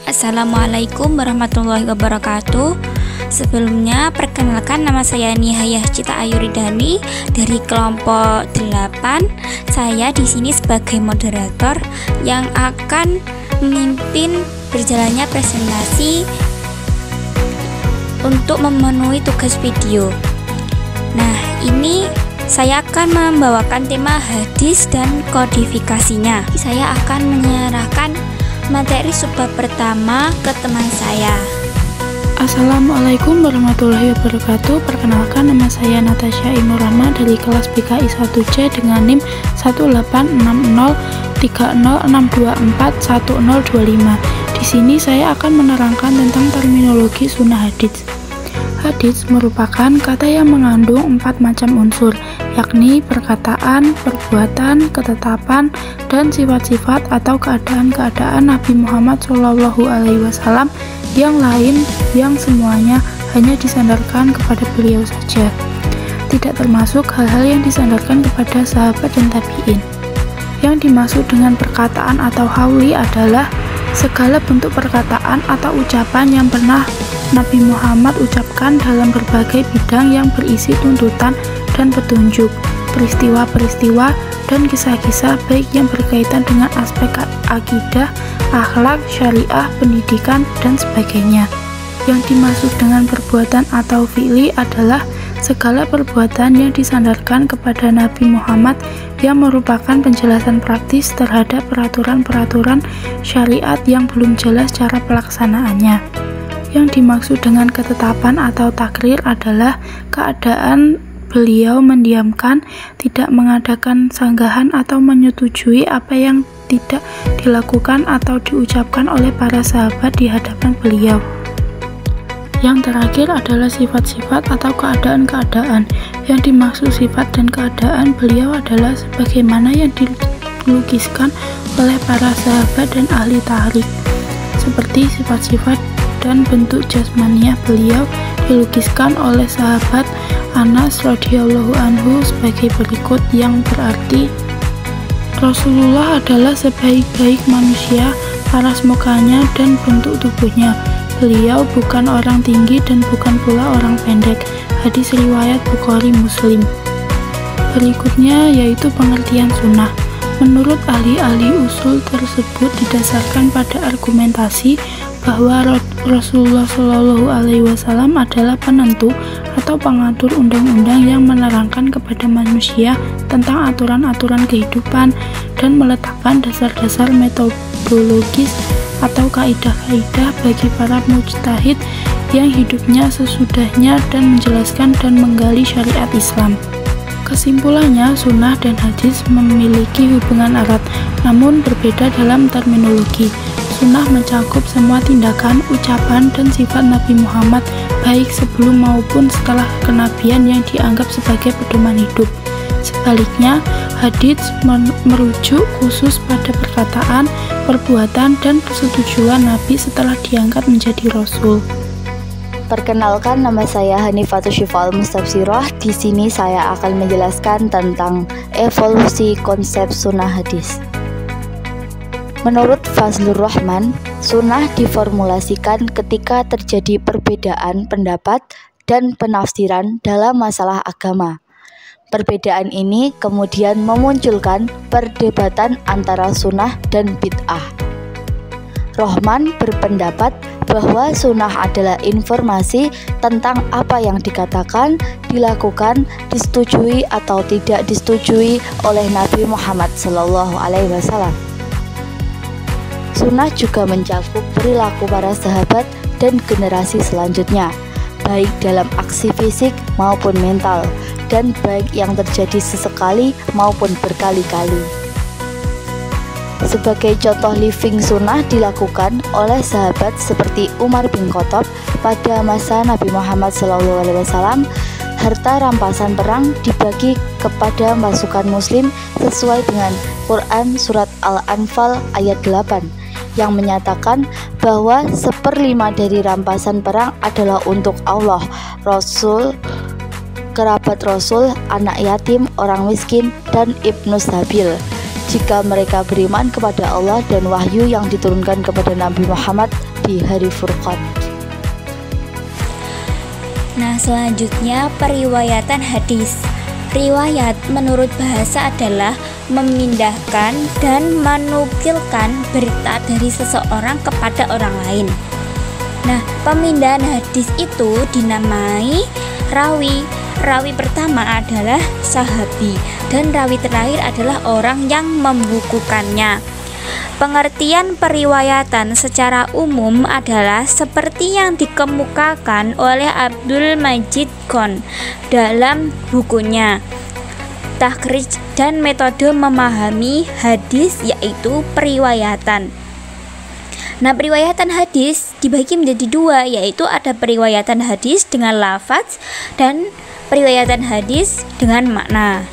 Assalamualaikum warahmatullahi wabarakatuh. Sebelumnya perkenalkan, nama saya Nihayah Cita Ayuridani dari kelompok 8. Saya di sini sebagai moderator yang akan memimpin berjalannya presentasi untuk memenuhi tugas video. Nah, ini saya akan membawakan tema hadis dan kodifikasinya. Saya akan menyerahkan materi subbab pertama ke teman saya. Assalamualaikum warahmatullahi wabarakatuh. Perkenalkan, nama saya Natasha Imurama dari kelas BKI 1C dengan NIM 1860306241025. Di sini saya akan menerangkan tentang terminologi sunnah hadits. Hadits merupakan kata yang mengandung 4 macam unsur, yakni perkataan, perbuatan, ketetapan, dan sifat-sifat atau keadaan-keadaan Nabi Muhammad SAW yang lain yang semuanya hanya disandarkan kepada beliau saja, tidak termasuk hal-hal yang disandarkan kepada sahabat dan tabi'in. Yang dimaksud dengan perkataan atau hauli adalah segala bentuk perkataan atau ucapan yang pernah Nabi Muhammad ucapkan dalam berbagai bidang yang berisi tuntutan dan petunjuk, peristiwa-peristiwa, dan kisah-kisah baik yang berkaitan dengan aspek akidah, akhlak, syariah, pendidikan, dan sebagainya. Yang dimaksud dengan perbuatan atau fi'li adalah segala perbuatan yang disandarkan kepada Nabi Muhammad yang merupakan penjelasan praktis terhadap peraturan-peraturan syariat yang belum jelas cara pelaksanaannya. Yang dimaksud dengan ketetapan atau takrir adalah keadaan beliau mendiamkan, tidak mengadakan sanggahan atau menyetujui apa yang tidak dilakukan atau diucapkan oleh para sahabat di hadapan beliau. Yang terakhir adalah sifat-sifat atau keadaan-keadaan. Yang dimaksud sifat dan keadaan beliau adalah sebagaimana yang dilukiskan oleh para sahabat dan ahli tahrikh, seperti sifat-sifat dan bentuk jasmaniah beliau dilukiskan oleh sahabat Anas radhiyallahu anhu sebagai berikut, yang berarti Rasulullah adalah sebaik-baik manusia, paras mukanya dan bentuk tubuhnya. Beliau bukan orang tinggi dan bukan pula orang pendek. Hadis riwayat Bukhari Muslim. Berikutnya yaitu pengertian sunnah. Menurut ahli-ahli usul tersebut didasarkan pada argumentasi bahwa Rasulullah SAW adalah penentu atau pengatur undang-undang yang menerangkan kepada manusia tentang aturan-aturan kehidupan dan meletakkan dasar-dasar metodologis atau kaidah-kaidah bagi para mujtahid yang hidupnya sesudahnya dan menjelaskan dan menggali syariat Islam. Kesimpulannya, sunnah dan hadis memiliki hubungan erat, namun berbeda dalam terminologi. Sunnah mencakup semua tindakan, ucapan, dan sifat Nabi Muhammad, baik sebelum maupun setelah kenabian yang dianggap sebagai pedoman hidup. Sebaliknya, hadits merujuk khusus pada perkataan, perbuatan, dan persetujuan Nabi setelah diangkat menjadi Rasul. Perkenalkan, nama saya Hanifatul Syifa Al-Mustabsirah. Di sini saya akan menjelaskan tentang evolusi konsep sunnah hadis. Menurut Fazlur Rahman, sunnah diformulasikan ketika terjadi perbedaan pendapat dan penafsiran dalam masalah agama. Perbedaan ini kemudian memunculkan perdebatan antara sunnah dan bid'ah. Rahman berpendapat bahwa sunnah adalah informasi tentang apa yang dikatakan, dilakukan, disetujui atau tidak disetujui oleh Nabi Muhammad SAW. Sunnah juga mencakup perilaku para sahabat dan generasi selanjutnya, baik dalam aksi fisik maupun mental, dan baik yang terjadi sesekali maupun berkali-kali. Sebagai contoh living sunnah dilakukan oleh sahabat seperti Umar bin Khattab pada masa Nabi Muhammad SAW. Harta rampasan perang dibagi kepada pasukan muslim sesuai dengan Quran Surat Al-Anfal ayat 8 yang menyatakan bahwa 1/5 dari rampasan perang adalah untuk Allah, Rasul, kerabat Rasul, anak yatim, orang miskin, dan ibnu sabil. Jika mereka beriman kepada Allah dan wahyu yang diturunkan kepada Nabi Muhammad di hari Furqan. Nah, selanjutnya periwayatan hadis. Riwayat menurut bahasa adalah memindahkan dan menukilkan berita dari seseorang kepada orang lain. Nah, pemindahan hadis itu dinamai rawi. Rawi pertama adalah sahabi dan rawi terakhir adalah orang yang membukukannya. Pengertian periwayatan secara umum adalah seperti yang dikemukakan oleh Abdul Majid Khan dalam bukunya Takhrij dan Metode Memahami Hadis, yaitu periwayatan. Nah, periwayatan hadis dibagi menjadi dua, yaitu ada periwayatan hadis dengan lafaz dan periwayatan hadis dengan makna.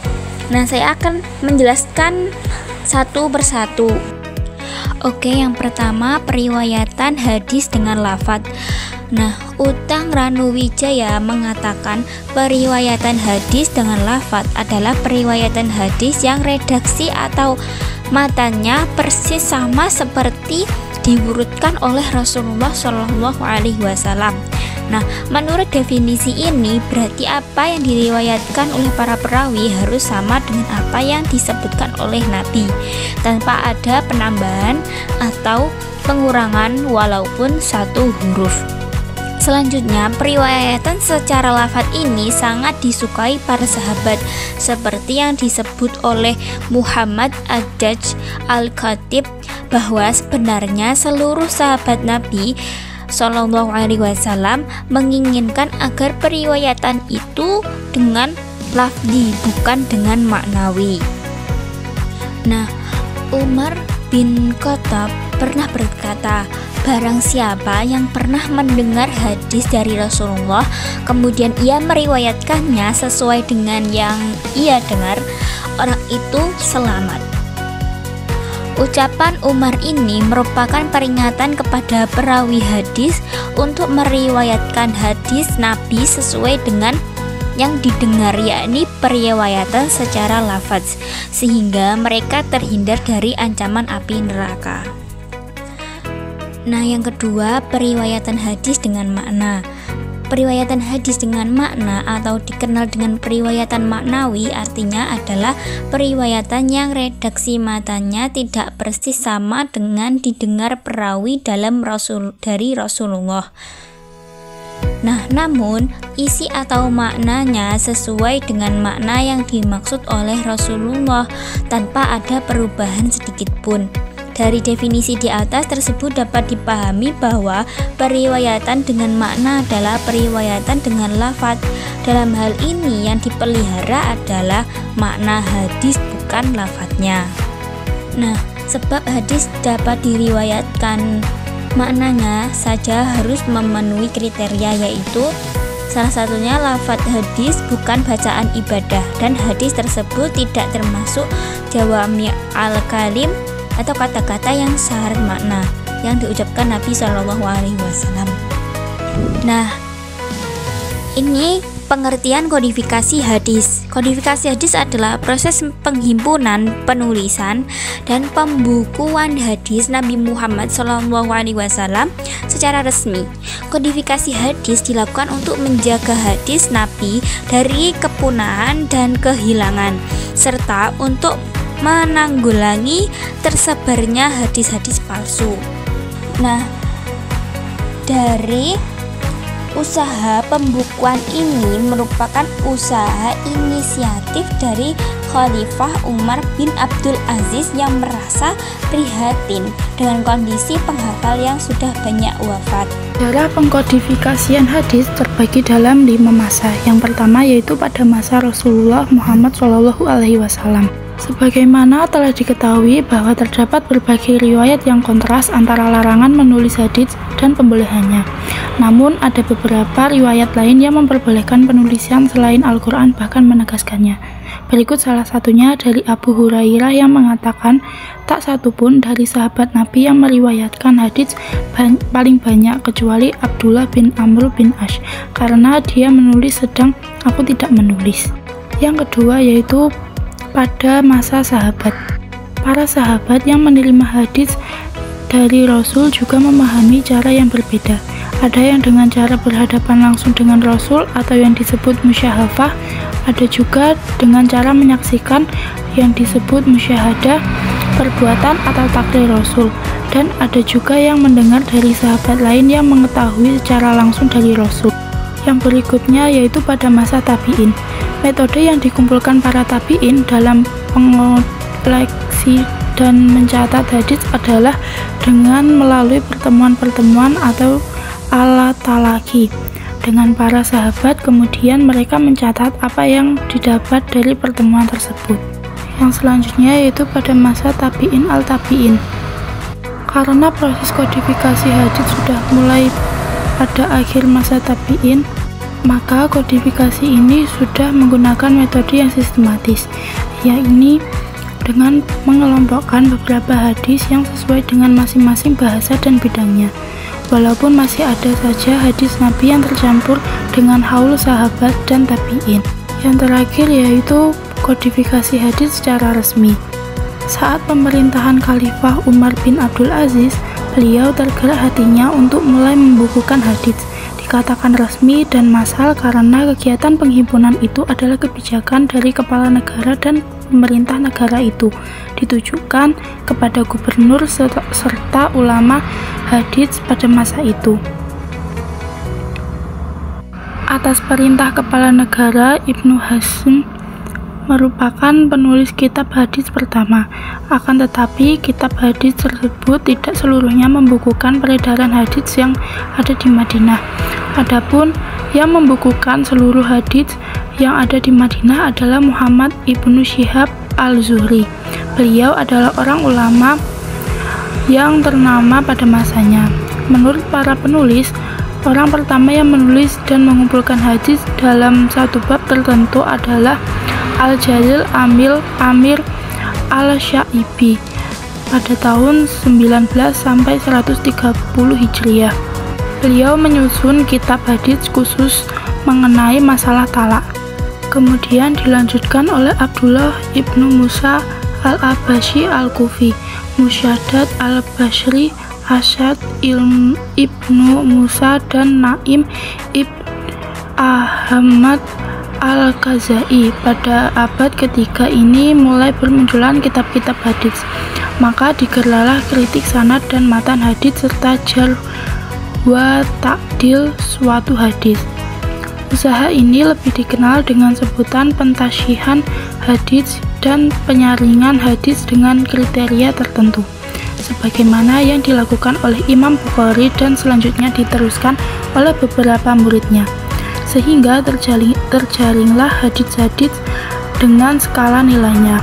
Nah, saya akan menjelaskan satu persatu. Oke, yang pertama periwayatan hadis dengan lafaz. Nah, Utang Ranuwijaya mengatakan periwayatan hadis dengan lafaz adalah periwayatan hadis yang redaksi atau matanya persis sama seperti diurutkan oleh Rasulullah Shallallahu Alaihi Wasallam. Nah, menurut definisi ini berarti apa yang diriwayatkan oleh para perawi harus sama dengan apa yang disebutkan oleh Nabi, tanpa ada penambahan atau pengurangan walaupun satu huruf. Selanjutnya, periwayatan secara lafaz ini sangat disukai para sahabat, seperti yang disebut oleh Muhammad Ad-Dajj Al-Khatib bahwa sebenarnya seluruh sahabat Nabi Shallallahu Alaihi Wasallam menginginkan agar periwayatan itu dengan lafzi, bukan dengan maknawi. Nah, Umar bin Khattab pernah berkata, barang siapa yang pernah mendengar hadis dari Rasulullah kemudian ia meriwayatkannya sesuai dengan yang ia dengar, orang itu selamat. Ucapan Umar ini merupakan peringatan kepada perawi hadis untuk meriwayatkan hadis Nabi sesuai dengan yang didengar, yakni periwayatan secara lafaz, sehingga mereka terhindar dari ancaman api neraka. Nah, yang kedua, periwayatan hadis dengan makna. Periwayatan hadis dengan makna atau dikenal dengan periwayatan maknawi artinya adalah periwayatan yang redaksi matanya tidak persis sama dengan didengar perawi dari Rasulullah. Nah, namun isi atau maknanya sesuai dengan makna yang dimaksud oleh Rasulullah tanpa ada perubahan sedikit pun. Dari definisi di atas tersebut dapat dipahami bahwa periwayatan dengan makna adalah periwayatan dengan lafaz. Dalam hal ini yang dipelihara adalah makna hadis, bukan lafaznya. Nah, sebab hadis dapat diriwayatkan, maknanya saja harus memenuhi kriteria, yaitu salah satunya lafaz hadis bukan bacaan ibadah, dan hadis tersebut tidak termasuk jawami al-kalim atau kata-kata yang syarat makna yang diucapkan Nabi Shallallahu Alaihi Wasallam. Nah, ini pengertian kodifikasi hadis. Kodifikasi hadis adalah proses penghimpunan, penulisan, dan pembukuan hadis Nabi Muhammad SAW secara resmi. Kodifikasi hadis dilakukan untuk menjaga hadis Nabi dari kepunahan dan kehilangan, serta untuk menanggulangi tersebarnya hadis-hadis palsu. Nah, dari usaha pembukuan ini merupakan usaha inisiatif dari Khalifah Umar bin Abdul Aziz yang merasa prihatin dengan kondisi penghafal yang sudah banyak wafat. Cara pengkodifikasian hadis terbagi dalam 5 masa. Yang pertama yaitu pada masa Rasulullah Muhammad SAW. Sebagaimana telah diketahui bahwa terdapat berbagai riwayat yang kontras antara larangan menulis hadits dan pembolehannya. Namun ada beberapa riwayat lain yang memperbolehkan penulisan selain Al-Quran, bahkan menegaskannya. Berikut salah satunya dari Abu Hurairah yang mengatakan, tak satupun dari sahabat Nabi yang meriwayatkan hadits paling banyak kecuali Abdullah bin Amr bin Ash, karena dia menulis sedang aku tidak menulis. Yang kedua yaitu pada masa sahabat. Para sahabat yang menerima hadis dari Rasul juga memahami cara yang berbeda. Ada yang dengan cara berhadapan langsung dengan Rasul atau yang disebut musyahafah, ada juga dengan cara menyaksikan yang disebut musyahadah, perbuatan atau takrir Rasul, dan ada juga yang mendengar dari sahabat lain yang mengetahui secara langsung dari Rasul. Yang berikutnya yaitu pada masa tabi'in. Metode yang dikumpulkan para tabi'in dalam pengoleksi dan mencatat hadis adalah dengan melalui pertemuan-pertemuan atau ala talaki dengan para sahabat, kemudian mereka mencatat apa yang didapat dari pertemuan tersebut. Yang selanjutnya yaitu pada masa tabi'in al-tabi'in. Karena proses kodifikasi hadis sudah mulai pada akhir masa tabi'in, maka kodifikasi ini sudah menggunakan metode yang sistematis, yakni dengan mengelompokkan beberapa hadis yang sesuai dengan masing-masing bahasa dan bidangnya. Walaupun masih ada saja hadis Nabi yang tercampur dengan haul sahabat dan tabi'in. Yang terakhir yaitu kodifikasi hadis secara resmi. Saat pemerintahan Khalifah Umar bin Abdul Aziz, beliau tergerak hatinya untuk mulai membukukan hadis. Dikatakan resmi dan massal karena kegiatan penghimpunan itu adalah kebijakan dari kepala negara dan pemerintah negara itu, ditujukan kepada gubernur serta ulama hadis pada masa itu. Atas perintah kepala negara, Ibnu Hazm merupakan penulis kitab hadis pertama. Akan tetapi, kitab hadis tersebut tidak seluruhnya membukukan peredaran hadis yang ada di Madinah. Adapun yang membukukan seluruh hadis yang ada di Madinah adalah Muhammad ibnu Syihab al-Zuhri. Beliau adalah orang ulama yang ternama pada masanya. Menurut para penulis, orang pertama yang menulis dan mengumpulkan hadis dalam satu bab tertentu adalah Al-Jalil Amir al-Syaibi pada tahun 19 sampai 130 Hijriah. Beliau menyusun kitab hadis khusus mengenai masalah talak. Kemudian dilanjutkan oleh Abdullah ibnu Musa al-Abashi al-Kufi, Musyaddad al-Bashri, Asyad ibnu Musa, dan Naim ibn Ahmad al-Khazai. Pada abad ketiga ini mulai bermunculan kitab-kitab hadis. Maka digelarlah kritik sanad dan matan hadis serta jar wa ta'dil suatu hadis. Usaha ini lebih dikenal dengan sebutan pentasyihan hadis dan penyaringan hadis dengan kriteria tertentu, sebagaimana yang dilakukan oleh Imam Bukhari dan selanjutnya diteruskan oleh beberapa muridnya, sehingga terjaringlah hadis-hadis dengan skala nilainya.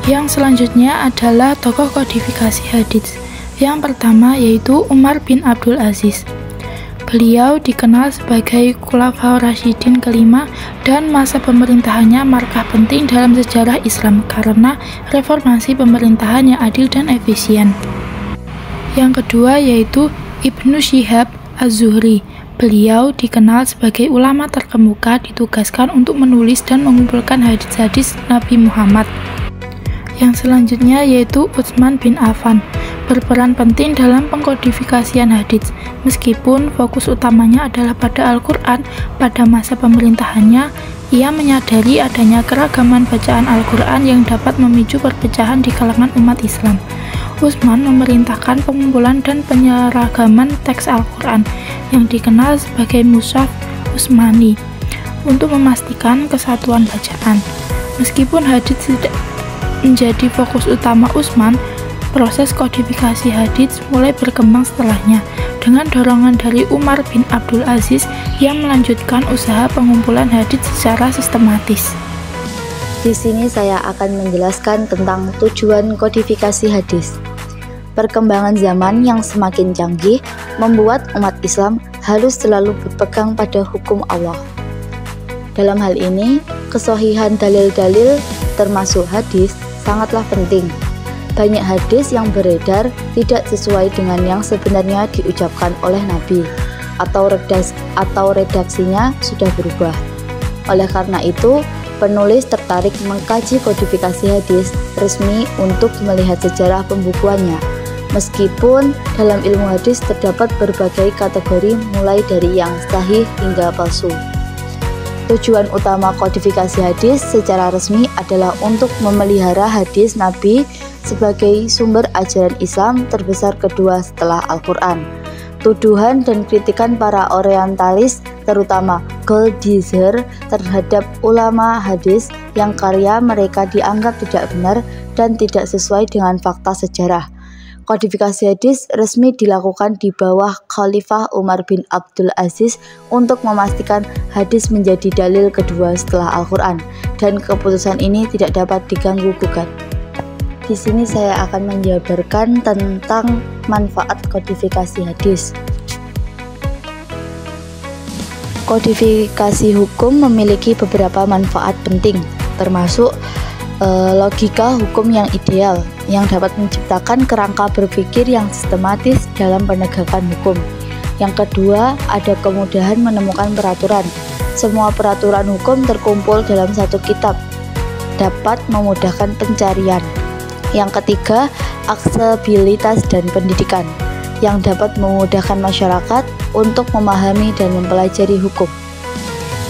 Yang selanjutnya adalah tokoh kodifikasi hadis. Yang pertama yaitu Umar bin Abdul Aziz. Beliau dikenal sebagai Khulafaur Rasyidin kelima dan masa pemerintahannya markah penting dalam sejarah Islam karena reformasi pemerintahan yang adil dan efisien. Yang kedua yaitu Ibnu Syihab az-Zuhri. Beliau dikenal sebagai ulama terkemuka, ditugaskan untuk menulis dan mengumpulkan hadis-hadis Nabi Muhammad. Yang selanjutnya yaitu Utsman bin Affan, berperan penting dalam pengkodifikasian hadis. Meskipun fokus utamanya adalah pada Al-Quran, pada masa pemerintahannya, ia menyadari adanya keragaman bacaan Al-Quran yang dapat memicu perpecahan di kalangan umat Islam. Utsman memerintahkan pengumpulan dan penyeragaman teks Al-Quran yang dikenal sebagai Mushaf Utsmani untuk memastikan kesatuan bacaan. Meskipun hadis tidak menjadi fokus utama Utsman, proses kodifikasi hadis mulai berkembang setelahnya dengan dorongan dari Umar bin Abdul Aziz yang melanjutkan usaha pengumpulan hadis secara sistematis. Di sini saya akan menjelaskan tentang tujuan kodifikasi hadis. Perkembangan zaman yang semakin canggih membuat umat Islam harus selalu berpegang pada hukum Allah. Dalam hal ini, kesohihan dalil-dalil termasuk hadis sangatlah penting. Banyak hadis yang beredar tidak sesuai dengan yang sebenarnya diucapkan oleh Nabi, atau redaksinya sudah berubah. Oleh karena itu, penulis tertarik mengkaji kodifikasi hadis resmi untuk melihat sejarah pembukuannya. Meskipun dalam ilmu hadis terdapat berbagai kategori mulai dari yang sahih hingga palsu. Tujuan utama kodifikasi hadis secara resmi adalah untuk memelihara hadis Nabi sebagai sumber ajaran Islam terbesar kedua setelah Al-Quran. Tuduhan dan kritikan para orientalis, terutama Goldziher, terhadap ulama hadis yang karya mereka dianggap tidak benar dan tidak sesuai dengan fakta sejarah. Kodifikasi hadis resmi dilakukan di bawah Khalifah Umar bin Abdul Aziz untuk memastikan hadis menjadi dalil kedua setelah Al-Quran, dan keputusan ini tidak dapat diganggu-gugat. Di sini saya akan menjabarkan tentang manfaat kodifikasi hadis. Kodifikasi hukum memiliki beberapa manfaat penting, termasuk logika hukum yang ideal, yang dapat menciptakan kerangka berpikir yang sistematis dalam penegakan hukum. Yang kedua, ada kemudahan menemukan peraturan. Semua peraturan hukum terkumpul dalam satu kitab, dapat memudahkan pencarian. Yang ketiga, aksesibilitas dan pendidikan, yang dapat memudahkan masyarakat untuk memahami dan mempelajari hukum.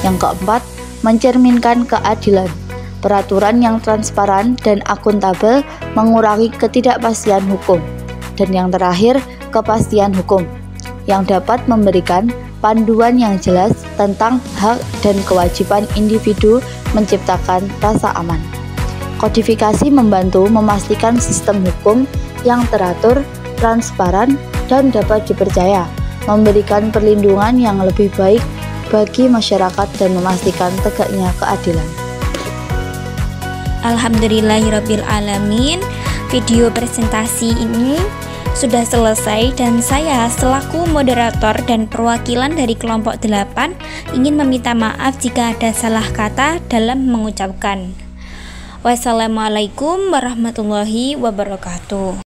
Yang keempat, mencerminkan keadilan. Peraturan yang transparan dan akuntabel mengurangi ketidakpastian hukum. Dan yang terakhir, kepastian hukum, yang dapat memberikan panduan yang jelas tentang hak dan kewajiban individu, menciptakan rasa aman. Kodifikasi membantu memastikan sistem hukum yang teratur, transparan, dan dapat dipercaya, memberikan perlindungan yang lebih baik bagi masyarakat dan memastikan tegaknya keadilan. Alhamdulillahirabbil alamin. Video presentasi ini sudah selesai dan saya selaku moderator dan perwakilan dari kelompok 8 ingin meminta maaf jika ada salah kata dalam mengucapkan. Wassalamualaikum warahmatullahi wabarakatuh.